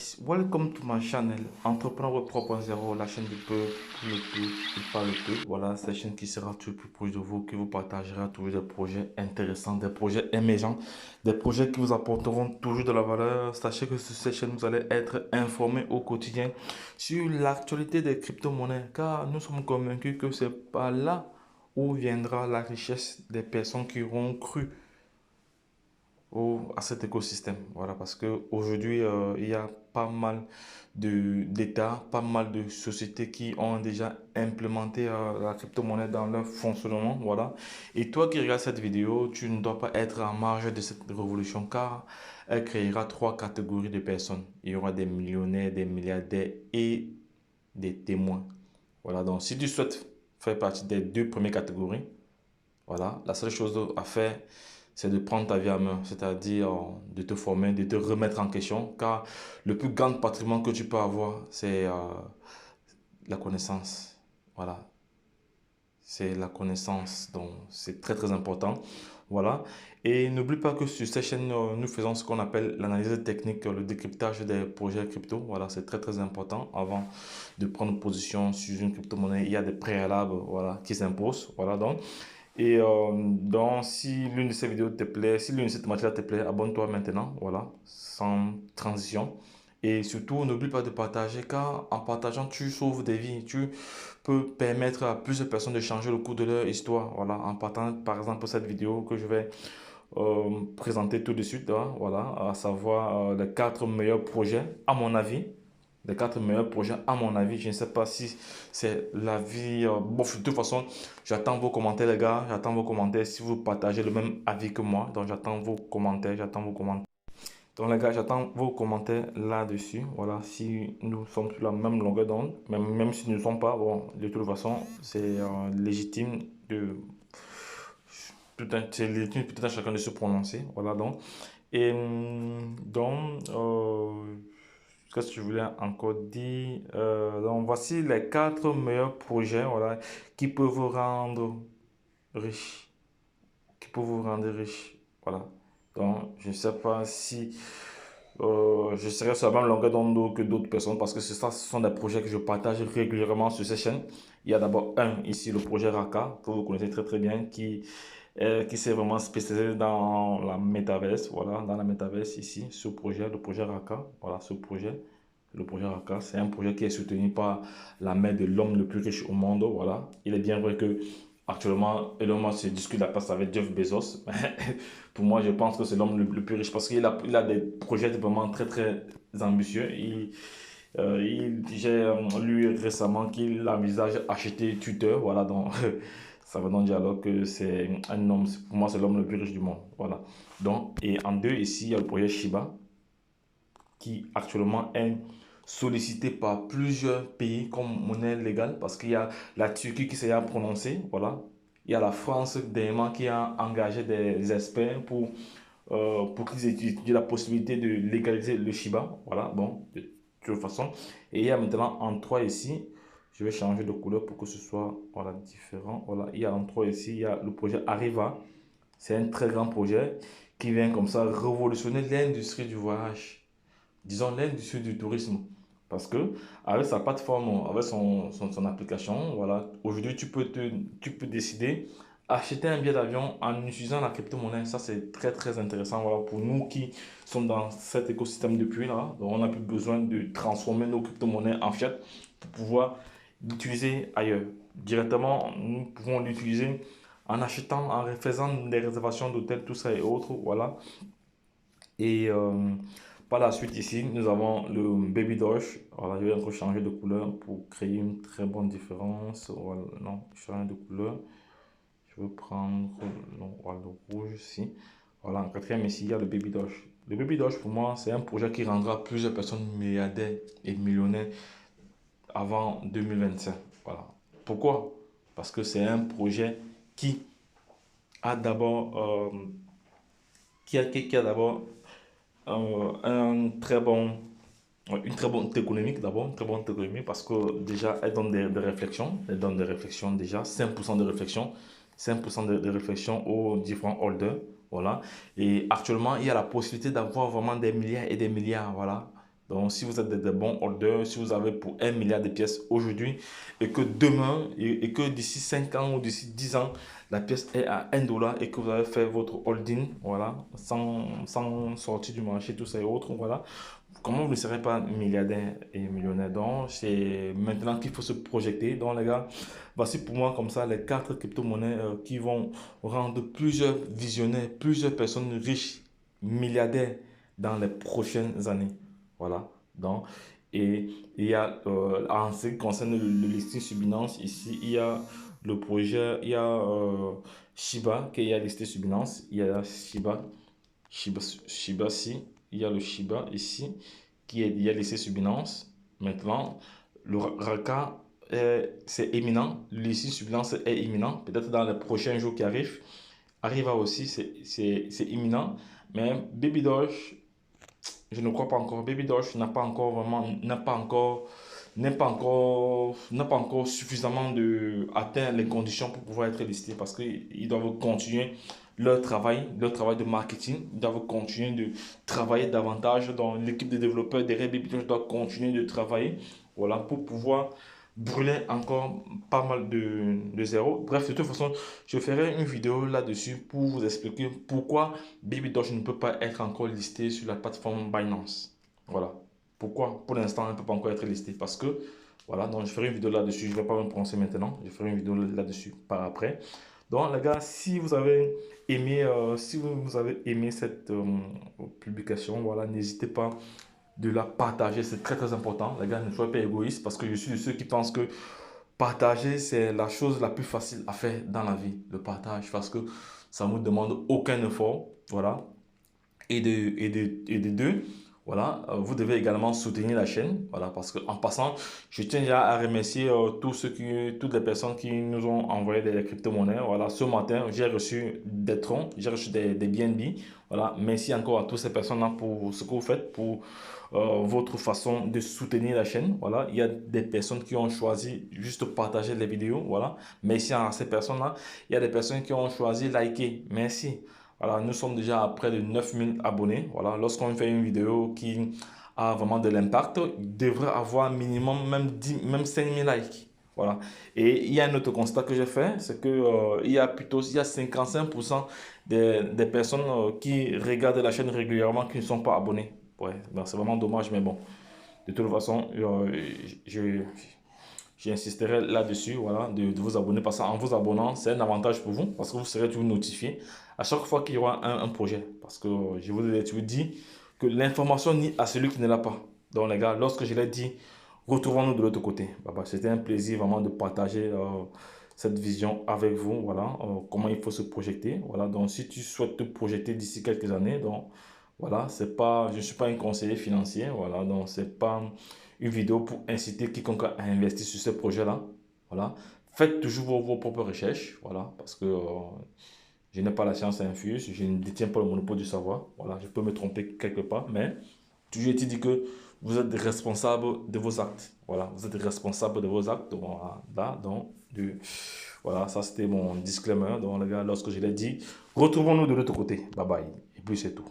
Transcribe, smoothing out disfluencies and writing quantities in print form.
Welcome to my channel Entrepreneur Web 3.0, la chaîne du peu, pour le peu, et pas le peu. Voilà, c'est la chaîne qui sera toujours plus proche de vous, qui vous partagera toujours des projets intéressants, des projets émergents, des projets qui vous apporteront toujours de la valeur. Sachez que sur cette chaîne, vous allez être informé au quotidien sur l'actualité des crypto-monnaies, car nous sommes convaincus que c'est pas là où viendra la richesse des personnes qui auront cru à cet écosystème. Voilà, parce qu'aujourd'hui, il y a pas mal d'États, pas mal de sociétés qui ont déjà implémenté la crypto-monnaie dans leur fonctionnement. Voilà. Et toi qui regardes cette vidéo, tu ne dois pas être en marge de cette révolution car elle créera trois catégories de personnes. Il y aura des millionnaires, des milliardaires et des témoins. Voilà, donc si tu souhaites faire partie des deux premières catégories, voilà, la seule chose à faire, c'est de prendre ta vie en main, c'est-à-dire de te former, de te remettre en question, car le plus grand patrimoine que tu peux avoir, c'est la connaissance. Voilà, c'est la connaissance, donc c'est très très important. Voilà, et n'oublie pas que sur cette chaîne, nous faisons ce qu'on appelle l'analyse technique, le décryptage des projets crypto. Voilà, c'est très très important. Avant de prendre position sur une crypto-monnaie, il y a des préalables, voilà, qui s'imposent. Voilà, donc, si l'une de ces vidéos te plaît, si l'une de ces thématiques te plaît, abonne-toi maintenant, voilà, sans transition. Et surtout, n'oublie pas de partager, car en partageant, tu sauves des vies. Tu peux permettre à plusieurs personnes de changer le cours de leur histoire. Voilà, en partageant, par exemple, cette vidéo que je vais présenter tout de suite, hein, voilà, à savoir les quatre meilleurs projets, à mon avis. Les quatre meilleurs projets, à mon avis, je ne sais pas si c'est l'avis. Bon, de toute façon, j'attends vos commentaires, les gars. J'attends vos commentaires si vous partagez le même avis que moi. Donc, j'attends vos commentaires. J'attends vos commentaires. Donc, les gars, j'attends vos commentaires là-dessus. Voilà, si nous sommes sur la même longueur d'onde, même si nous ne sommes pas, bon, de toute façon, c'est légitime de c'est légitime tout un chacun de se prononcer. Voilà, donc. Et qu'est-ce que je voulais encore dire? Donc, voici les quatre meilleurs projets, voilà, qui peuvent vous rendre riche. Qui peuvent vous rendre riche. Voilà. Donc, je ne sais pas si je serai sur la même longueur d'onde que d'autres personnes parce que ça, ce sont des projets que je partage régulièrement sur ces chaînes. Il y a d'abord un ici, le projet Raka, que vous connaissez très très bien, qui s'est vraiment spécialisé dans la métaverse. Voilà, dans la métaverse ici, ce projet, le projet Raka. Voilà, ce projet. Le projet Raka, c'est un projet qui est soutenu par la main de l'homme le plus riche au monde. Voilà. Il est bien vrai que actuellement, Elon Musk se discute la place avec Jeff Bezos. Pour moi, je pense que c'est l'homme le plus riche parce il a des projets vraiment très très ambitieux. J'ai lu récemment qu'il envisage acheter Twitter. Voilà, donc ça veut donc dire alors que c'est un homme, pour moi, c'est l'homme le plus riche du monde. Voilà. Donc, et en deux, ici, il y a le projet Shiba qui actuellement est sollicité par plusieurs pays comme monnaie légale parce qu'il y a la Turquie qui s'est prononcée, voilà. Il y a la France dernièrement qui a engagé des experts pour qu'ils étudient la possibilité de légaliser le Shiba, voilà, bon, de toute façon. Et il y a maintenant en 3 ici, je vais changer de couleur pour que ce soit voilà, différent. Voilà, il y a en 3 ici, il y a le projet Arriva. C'est un très grand projet qui vient comme ça révolutionner l'industrie du voyage, disons l'industrie du tourisme. Parce que avec sa plateforme, avec son application, voilà, aujourd'hui tu peux décider acheter un billet d'avion en utilisant la crypto-monnaie. Ça, c'est très très intéressant. Voilà, pour nous qui sommes dans cet écosystème depuis là, donc on n'a plus besoin de transformer nos crypto-monnaies en fiat pour pouvoir l'utiliser ailleurs. Directement, nous pouvons l'utiliser en achetant, en faisant des réservations d'hôtels, tout ça et autres. Voilà. Et par la suite, ici, nous avons le Baby Doge. Voilà, je vais encore changer de couleur pour créer une très bonne différence. Voilà, non, changer de couleur. Je vais prendre non, voilà, le rouge ici. Voilà, en quatrième ici, il y a le Baby Doge. Le Baby Doge, pour moi, c'est un projet qui rendra plusieurs personnes milliardaires et millionnaires avant 2025. Voilà. Pourquoi? Parce que c'est un projet qui a d'abord qui a d'abord un très bon, une très bonne économique d'abord, une très bonne économie parce que déjà elle donne des réflexions déjà, 5% de réflexion, 5% de réflexion aux différents holders, voilà. Et actuellement, il y a la possibilité d'avoir vraiment des milliards et des milliards, voilà, Donc, si vous êtes des bons holders, si vous avez pour 1 milliard de pièces aujourd'hui et que demain, et que d'ici 5 ans ou d'ici 10 ans, la pièce est à 1 dollar et que vous avez fait votre holding, voilà, sans sortir du marché, tout ça et autres, voilà, comment vous ne serez pas milliardaire et millionnaire? Donc, c'est maintenant qu'il faut se projeter. Donc, les gars, voici pour moi comme ça les 4 crypto-monnaies qui vont rendre plusieurs visionnaires, plusieurs personnes riches, milliardaires dans les prochaines années. Voilà. Donc, et il y a, en ce qui concerne le listing sur Binance, ici, il y a le projet, il y a Shiba qui est listé sur Binance. Il y a Shiba si, il y a le Shiba ici qui est déjà laissé sur Binance. Maintenant, le Raka, c'est imminent. Le listing sur Binance est imminent. Peut-être dans les prochains jours qui arrivent. Arriva aussi, c'est imminent. Mais Baby Doge, je ne crois pas encore. Baby Doge n'a pas encore vraiment, n'a pas encore suffisamment atteint les conditions pour pouvoir être listé parce qu'ils doivent continuer leur travail de marketing. Ils doivent continuer de travailler davantage dans l'équipe de développeurs derrière Baby Doge doit continuer de travailler, voilà, pour pouvoir brûler encore pas mal de zéro. Bref, de toute façon, je ferai une vidéo là-dessus pour vous expliquer pourquoi Baby Doge ne peut pas être encore listé sur la plateforme Binance. Voilà. Pourquoi pour l'instant elle ne peut pas encore être listée? Parce que, voilà, donc je ferai une vidéo là-dessus. Je ne vais pas me prononcer maintenant. Je ferai une vidéo là-dessus par après. Donc, les gars, si vous avez aimé, cette publication, voilà, n'hésitez pas de la partager. C'est très, très important. Les gars, ne soyez pas égoïstes parce que je suis de ceux qui pensent que partager, c'est la chose la plus facile à faire dans la vie, le partage, parce que ça ne vous demande aucun effort, voilà. Et de deux, voilà, vous devez également soutenir la chaîne, voilà, parce que en passant, je tiens déjà à remercier toutes les personnes qui nous ont envoyé des crypto-monnaies. Voilà, ce matin, j'ai reçu des troncs, j'ai reçu des BNB. Voilà, merci encore à toutes ces personnes-là pour ce que vous faites, pour votre façon de soutenir la chaîne. Voilà, il y a des personnes qui ont choisi juste partager les vidéos. Voilà, merci à ces personnes-là. Il y a des personnes qui ont choisi liker. Merci. Voilà, nous sommes déjà à près de 9000 abonnés. Voilà, lorsqu'on fait une vidéo qui a vraiment de l'impact, il devrait avoir minimum même 5000 likes. Voilà. Et il y a un autre constat que j'ai fait, c'est que il y a 55% des personnes qui regardent la chaîne régulièrement qui ne sont pas abonnées. Ouais, ben, c'est vraiment dommage, mais bon. De toute façon, je, j'insisterai là-dessus, voilà, de vous abonner parce qu'en vous abonnant, c'est un avantage pour vous parce que vous serez toujours notifié à chaque fois qu'il y aura un projet. Parce que je vous dis que l'information nie à celui qui ne l'a pas. Donc les gars, lorsque je l'ai dit, retrouvons-nous de l'autre côté. C'était un plaisir vraiment de partager cette vision avec vous, voilà, comment il faut se projeter. Voilà, donc si tu souhaites te projeter d'ici quelques années, donc voilà, c'est pas, je ne suis pas un conseiller financier, voilà, donc c'est pas une vidéo pour inciter quiconque à investir sur ce projet-là. Voilà. Faites toujours vos propres recherches, voilà, parce que je n'ai pas la science infuse, je ne détiens pas le monopole du savoir. Voilà, je peux me tromper quelque part, mais toujours été dit que vous êtes responsable de vos actes. Voilà, vous êtes responsable de vos actes. Donc, voilà, voilà, ça c'était mon disclaimer. Donc, les gars, lorsque je l'ai dit, retrouvons-nous de l'autre côté. Bye bye. Et puis c'est tout.